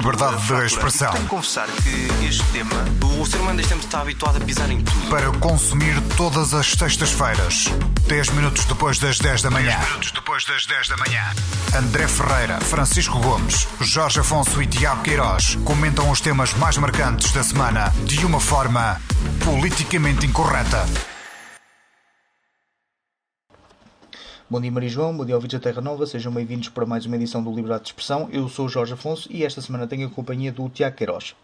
liberdade de expressão. Tenho que confessar que este tema, o ser humano deste tempo está habituado a pisar em tudo. Para consumir todas as sextas-feiras, 10 minutos depois das 10 da manhã. 10 minutos depois das 10 da manhã. André Ferreira, Francisco Gomes, Jorge Afonso e Tiago Queiroz comentam os temas mais marcantes da semana de uma forma politicamente incorreta. Bom dia, Maria João, bom dia, ouvintes da Terra Nova, sejam bem-vindos para mais uma edição do Liberdade de Expressão. Eu sou o Jorge Afonso e esta semana tenho a companhia do Tiago Queiroz.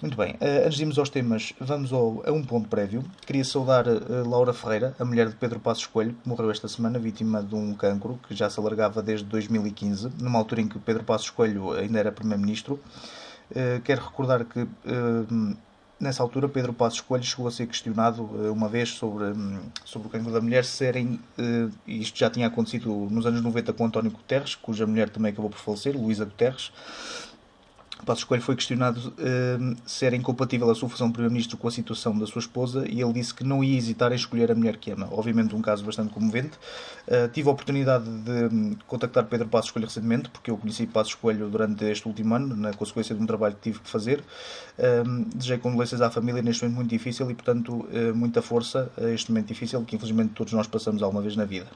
Muito bem, antes de irmos aos temas, vamos a um ponto prévio. Queria saudar Laura Ferreira, a mulher de Pedro Passos Coelho, que morreu esta semana, vítima de um cancro que já se alargava desde 2015, numa altura em que Pedro Passos Coelho ainda era Primeiro-Ministro. Quero recordar que nessa altura Pedro Passos Coelho chegou a ser questionado uma vez sobre o cancro da mulher, e isto já tinha acontecido nos anos 90 com António Guterres, cuja mulher também acabou por falecer, Luísa Guterres. Passos Coelho foi questionado se era incompatível a sua função de Primeiro-Ministro com a situação da sua esposa, e ele disse que não ia hesitar em escolher a mulher que ama. Obviamente um caso bastante comovente. Tive a oportunidade de contactar Pedro Passos Coelho recentemente, porque eu conheci Passos Coelho durante este último ano, na consequência de um trabalho que tive que fazer. Desejei condolências à família neste momento muito difícil e, portanto, muita força a este momento difícil que infelizmente todos nós passamos alguma vez na vida.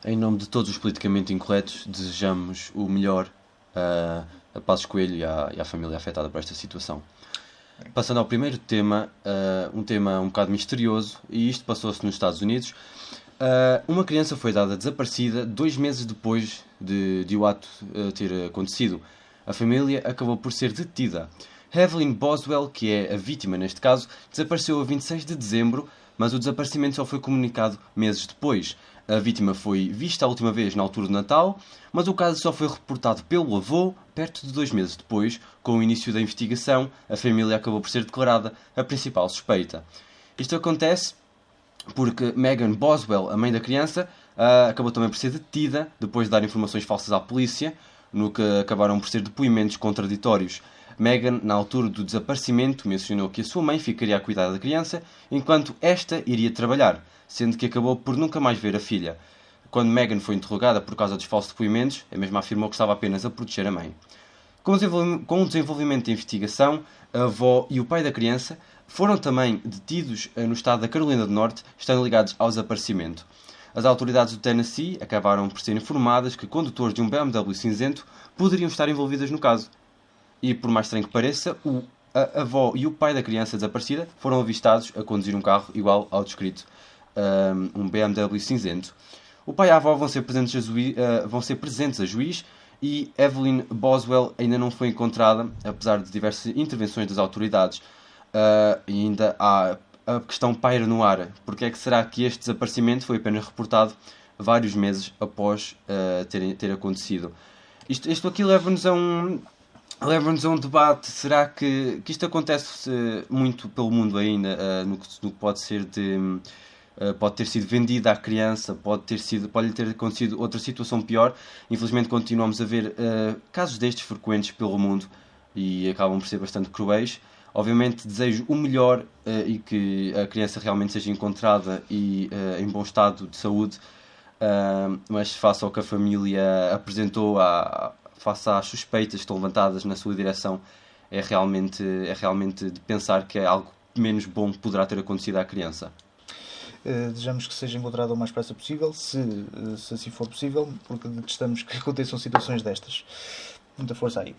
Em nome de todos os politicamente incorretos, desejamos o melhor a Passos Coelho e à família afetada por esta situação. Passando ao primeiro tema, um tema um bocado misterioso, e isto passou-se nos Estados Unidos. Uma criança foi dada desaparecida 2 meses depois de o ato ter acontecido. A família acabou por ser detida. Evelyn Boswell, que é a vítima neste caso, desapareceu a 26 de dezembro, mas o desaparecimento só foi comunicado meses depois. A vítima foi vista a última vez na altura de Natal, mas o caso só foi reportado pelo avô perto de 2 meses depois. Com o início da investigação, a família acabou por ser declarada a principal suspeita. Isto acontece porque Megan Boswell, a mãe da criança, acabou também por ser detida depois de dar informações falsas à polícia, no que acabaram por ser depoimentos contraditórios. Megan, na altura do desaparecimento, mencionou que a sua mãe ficaria a cuidar da criança, enquanto esta iria trabalhar, sendo que acabou por nunca mais ver a filha. Quando Megan foi interrogada por causa dos falsos depoimentos, a mesma afirmou que estava apenas a proteger a mãe. Com o desenvolvimento da investigação, a avó e o pai da criança foram também detidos no estado da Carolina do Norte, estando ligados ao desaparecimento. As autoridades do Tennessee acabaram por ser informadas que condutores de um BMW cinzento poderiam estar envolvidos no caso. E, por mais estranho que pareça, a avó e o pai da criança desaparecida foram avistados a conduzir um carro igual ao descrito, um BMW cinzento. O pai e a avó vão ser presentes a juiz, e Evelyn Boswell ainda não foi encontrada, apesar de diversas intervenções das autoridades. E ainda há a questão paira no ar. Porque é que será que este desaparecimento foi apenas reportado vários meses após ter acontecido? Isto aqui leva-nos a um debate. Será que isto acontece muito pelo mundo ainda, no que pode ser pode ter sido vendida à criança, pode lhe ter acontecido outra situação pior. Infelizmente continuamos a ver casos destes frequentes pelo mundo e acabam por ser bastante cruéis. Obviamente desejo o melhor e que a criança realmente seja encontrada e em bom estado de saúde, mas face ao que a família apresentou, face às suspeitas que estão levantadas na sua direção, é realmente de pensar que é algo menos bom que poderá ter acontecido à criança. Desejamos que seja encontrado o mais depressa possível, se assim for possível, porque detestamos que aconteçam situações destas. Muita força aí.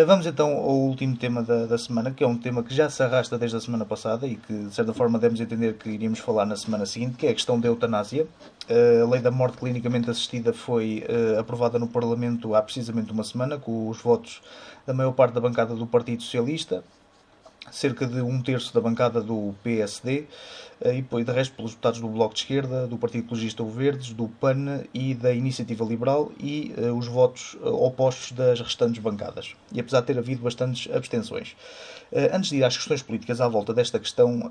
Vamos então ao último tema da semana, que é um tema que já se arrasta desde a semana passada e que, de certa forma, devemos entender que iríamos falar na semana seguinte, que é a questão da eutanásia. A lei da morte clinicamente assistida foi aprovada no Parlamento há precisamente uma semana, com os votos da maior parte da bancada do Partido Socialista, cerca de 1/3 da bancada do PSD, e de resto pelos deputados do Bloco de Esquerda, do Partido Ecologista ou Verdes, do PAN e da Iniciativa Liberal, e os votos opostos das restantes bancadas. E apesar de ter havido bastantes abstenções. Antes de ir às questões políticas à volta desta questão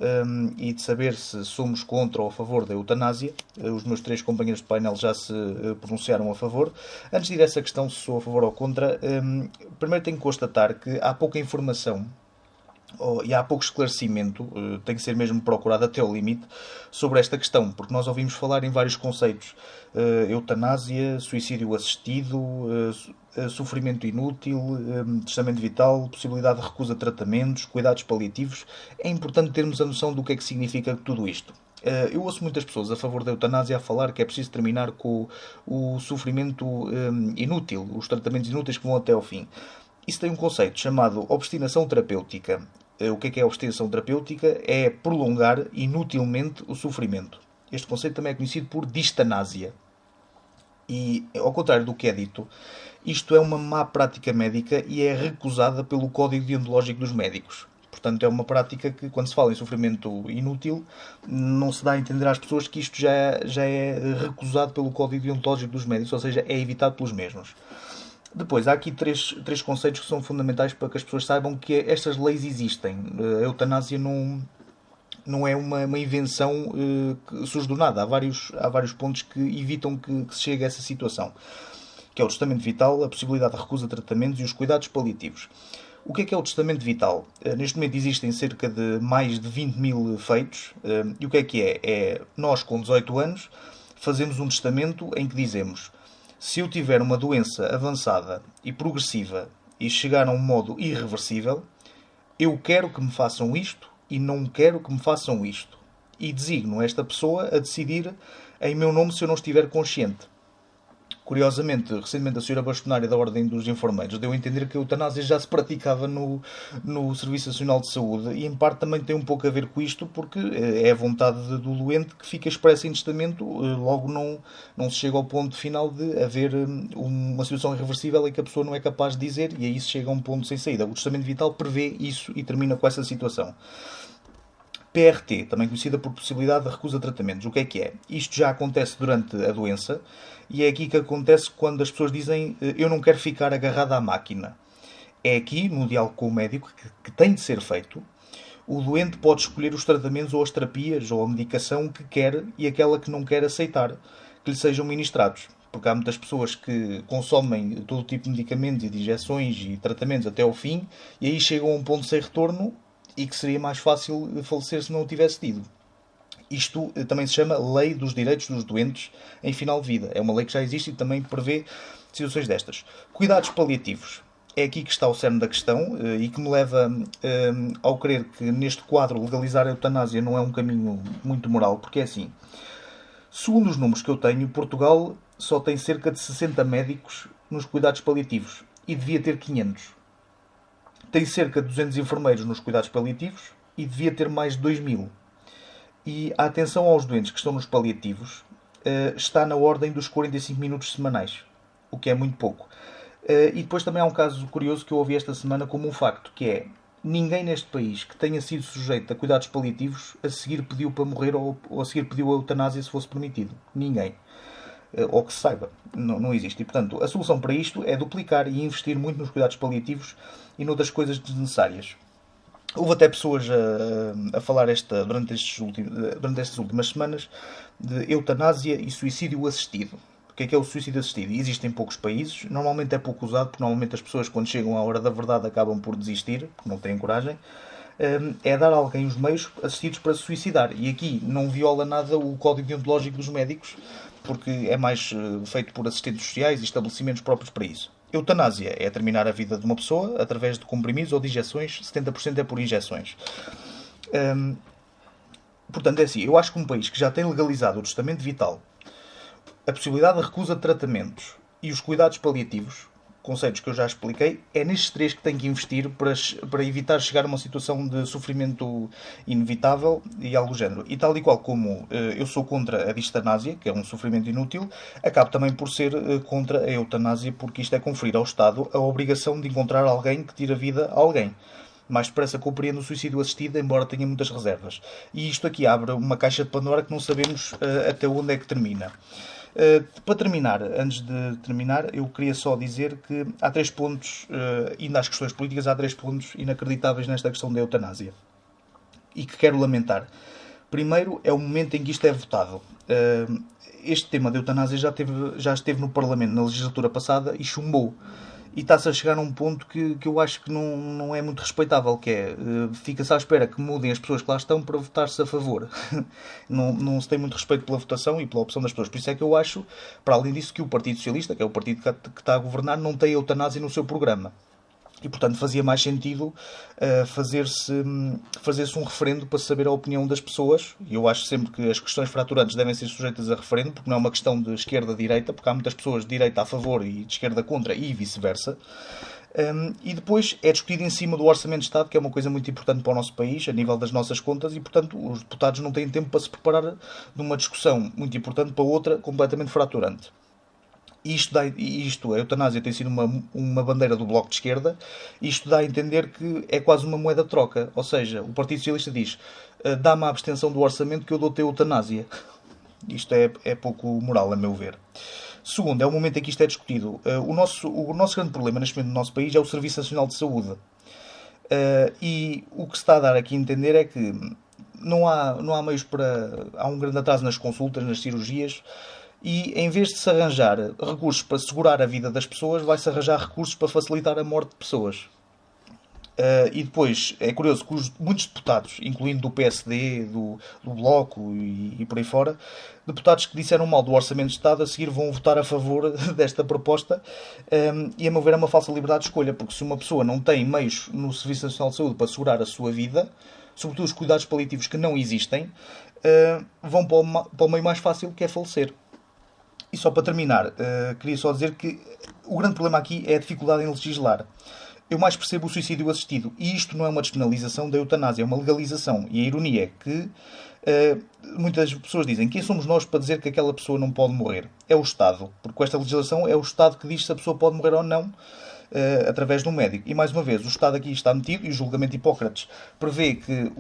e de saber se somos contra ou a favor da eutanásia, os meus 3 companheiros de painel já se pronunciaram a favor. Antes de ir a essa questão se sou a favor ou contra, primeiro tenho que constatar que há pouca informação e há pouco esclarecimento, tem que ser mesmo procurado até ao limite, sobre esta questão, porque nós ouvimos falar em vários conceitos: eutanásia, suicídio assistido, sofrimento inútil, testamento vital, possibilidade de recusa de tratamentos, cuidados paliativos. É importante termos a noção do que é que significa tudo isto. Eu ouço muitas pessoas a favor da eutanásia a falar que é preciso terminar com o sofrimento inútil, os tratamentos inúteis que vão até ao fim. Isso tem um conceito chamado obstinação terapêutica. O que é a obstinação terapêutica? É prolongar inutilmente o sofrimento. Este conceito também é conhecido por distanásia. E, ao contrário do que é dito, isto é uma má prática médica e é recusada pelo Código Deontológico dos Médicos. Portanto, é uma prática que, quando se fala em sofrimento inútil, não se dá a entender às pessoas que isto já é recusado pelo Código Deontológico dos Médicos, ou seja, é evitado pelos mesmos. Depois, há aqui três conceitos que são fundamentais para que as pessoas saibam que estas leis existem. A eutanásia não é uma invenção que surge do nada. Há vários pontos que evitam que se chegue a essa situação, que é o testamento vital, a possibilidade de recusa de tratamentos e os cuidados paliativos. O que é o testamento vital? Neste momento existem cerca de mais de 20 mil feitos. E o que é? É nós, com 18 anos, fazemos um testamento em que dizemos: se eu tiver uma doença avançada e progressiva e chegar a um modo irreversível, eu quero que me façam isto e não quero que me façam isto. E designo esta pessoa a decidir em meu nome se eu não estiver consciente. Curiosamente, recentemente a senhora bastonária da Ordem dos Enfermeiros deu a entender que a eutanásia já se praticava no Serviço Nacional de Saúde, e em parte também tem um pouco a ver com isto, porque é a vontade do doente que fica expressa em testamento, logo não se chega ao ponto final de haver uma situação irreversível em que a pessoa não é capaz de dizer, e aí se chega a um ponto sem saída. O testamento vital prevê isso e termina com essa situação. PRT, também conhecida por possibilidade de recusa de tratamentos. O que é? Isto já acontece durante a doença, e é aqui que acontece quando as pessoas dizem: eu não quero ficar agarrado à máquina. É aqui, no diálogo com o médico, que tem de ser feito. O doente pode escolher os tratamentos ou as terapias ou a medicação que quer e aquela que não quer aceitar que lhe sejam ministrados. Porque há muitas pessoas que consomem todo tipo de medicamentos e de injeções e tratamentos até ao fim, e aí chegam a um ponto sem retorno e que seria mais fácil falecer se não o tivesse tido. Isto também se chama Lei dos Direitos dos Doentes em Final de Vida. É uma lei que já existe e também prevê situações destas. Cuidados paliativos. É aqui que está o cerne da questão e que me leva ao crer que neste quadro legalizar a eutanásia não é um caminho muito moral, porque é assim. Segundo os números que eu tenho, Portugal só tem cerca de 60 médicos nos cuidados paliativos e devia ter 500. Tem cerca de 200 enfermeiros nos cuidados paliativos e devia ter mais de 2.000. E a atenção aos doentes que estão nos paliativos está na ordem dos 45 minutos semanais, o que é muito pouco. E depois também há um caso curioso que eu ouvi esta semana como um facto, que é: ninguém neste país que tenha sido sujeito a cuidados paliativos a seguir pediu para morrer ou a seguir pediu a eutanásia se fosse permitido. Ninguém. Ou que se saiba. Não existe. E, portanto, a solução para isto é duplicar e investir muito nos cuidados paliativos e noutras coisas desnecessárias. Houve até pessoas a falar durante estas últimas semanas de eutanásia e suicídio assistido. O que é o suicídio assistido? Existem poucos países, normalmente é pouco usado, porque normalmente as pessoas, quando chegam à hora da verdade, acabam por desistir, porque não têm coragem. É dar a alguém os meios assistidos para se suicidar. E aqui não viola nada o Código Deontológico dos Médicos, porque é mais feito por assistentes sociais e estabelecimentos próprios para isso. Eutanásia é terminar a vida de uma pessoa através de comprimidos ou de injeções, 70% é por injeções. Portanto, é assim, eu acho que um país que já tem legalizado o testamento vital, a possibilidade de recusa de tratamentos e os cuidados paliativos, conceitos que eu já expliquei, é nestes três que tem que investir para evitar chegar a uma situação de sofrimento inevitável e algo do género. E tal e qual como eu sou contra a distanásia, que é um sofrimento inútil, acabo também por ser contra a eutanásia, porque isto é conferir ao Estado a obrigação de encontrar alguém que tire a vida a alguém. Mais depressa compreendo o suicídio assistido, embora tenha muitas reservas. E isto aqui abre uma caixa de Pandora que não sabemos até onde é que termina. Para terminar, antes de terminar, eu queria só dizer que há 3 pontos, ainda às questões políticas, há 3 pontos inacreditáveis nesta questão da eutanásia e que quero lamentar. Primeiro, é o momento em que isto é votado. Este tema da eutanásia já esteve no Parlamento na legislatura passada e chumbou. e está-se a chegar a um ponto que eu acho que não é muito respeitável, que é, fica-se à espera que mudem as pessoas que lá estão para votar-se a favor. Não se tem muito respeito pela votação e pela opção das pessoas. Por isso é que eu acho, para além disso, que o Partido Socialista, que é o partido que está a governar, não tem a eutanásia no seu programa. E, portanto, fazia mais sentido fazer-se um referendo para saber a opinião das pessoas. E eu acho sempre que as questões fraturantes devem ser sujeitas a referendo, porque não é uma questão de esquerda-direita, porque há muitas pessoas de direita a favor e de esquerda contra, e vice-versa. E depois é discutido em cima do Orçamento de Estado, que é uma coisa muito importante para o nosso país, a nível das nossas contas, e, portanto, os deputados não têm tempo para se preparar de uma discussão muito importante para outra completamente fraturante. A eutanásia tem sido uma bandeira do Bloco de Esquerda. Isto dá a entender que é quase uma moeda de troca. Ou seja, o Partido Socialista diz: dá-me a abstenção do orçamento que eu dou-te a eutanásia. Isto é pouco moral, a meu ver. Segundo, é o momento em que isto é discutido. O nosso grande problema neste momento no nosso país é o Serviço Nacional de Saúde. E o que se está a dar aqui a entender é que não há meios para... Há um grande atraso nas consultas, nas cirurgias. E em vez de se arranjar recursos para segurar a vida das pessoas, vai-se arranjar recursos para facilitar a morte de pessoas. E depois, é curioso que muitos deputados, incluindo do PSD, do Bloco e por aí fora, deputados que disseram mal do Orçamento de Estado, a seguir vão votar a favor desta proposta. E a meu ver é uma falsa liberdade de escolha, porque se uma pessoa não tem meios no Serviço Nacional de Saúde para segurar a sua vida, sobretudo os cuidados paliativos que não existem, vão para o meio mais fácil, que é falecer. E só para terminar, queria só dizer que o grande problema aqui é a dificuldade em legislar. Eu mais percebo o suicídio assistido. E isto não é uma despenalização da eutanásia, é uma legalização. E a ironia é que muitas pessoas dizem: quem somos nós para dizer que aquela pessoa não pode morrer? É o Estado. Porque com esta legislação é o Estado que diz se a pessoa pode morrer ou não, através de um médico. E mais uma vez, o Estado aqui está metido, e o julgamento de Hipócrates prevê que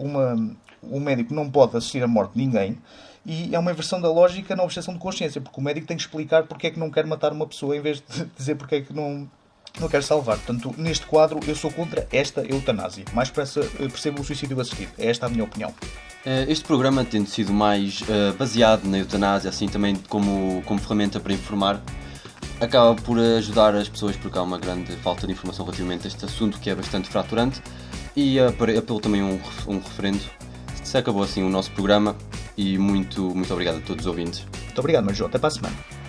um médico não pode assistir à morte de ninguém. E é uma inversão da lógica na objeção de consciência, porque o médico tem que explicar porque é que não quer matar uma pessoa em vez de dizer porque é que não quer salvar. Portanto, neste quadro, eu sou contra esta eutanásia. Mais percebo o suicídio assistido. É esta a minha opinião. Este programa, tendo sido mais baseado na eutanásia, assim também como ferramenta para informar, acaba por ajudar as pessoas, porque há uma grande falta de informação relativamente a este assunto, que é bastante fraturante, e apelo também um referendo. Se acabou assim o nosso programa, e muito obrigado a todos os ouvintes. Muito obrigado, Marjão. Até para a semana.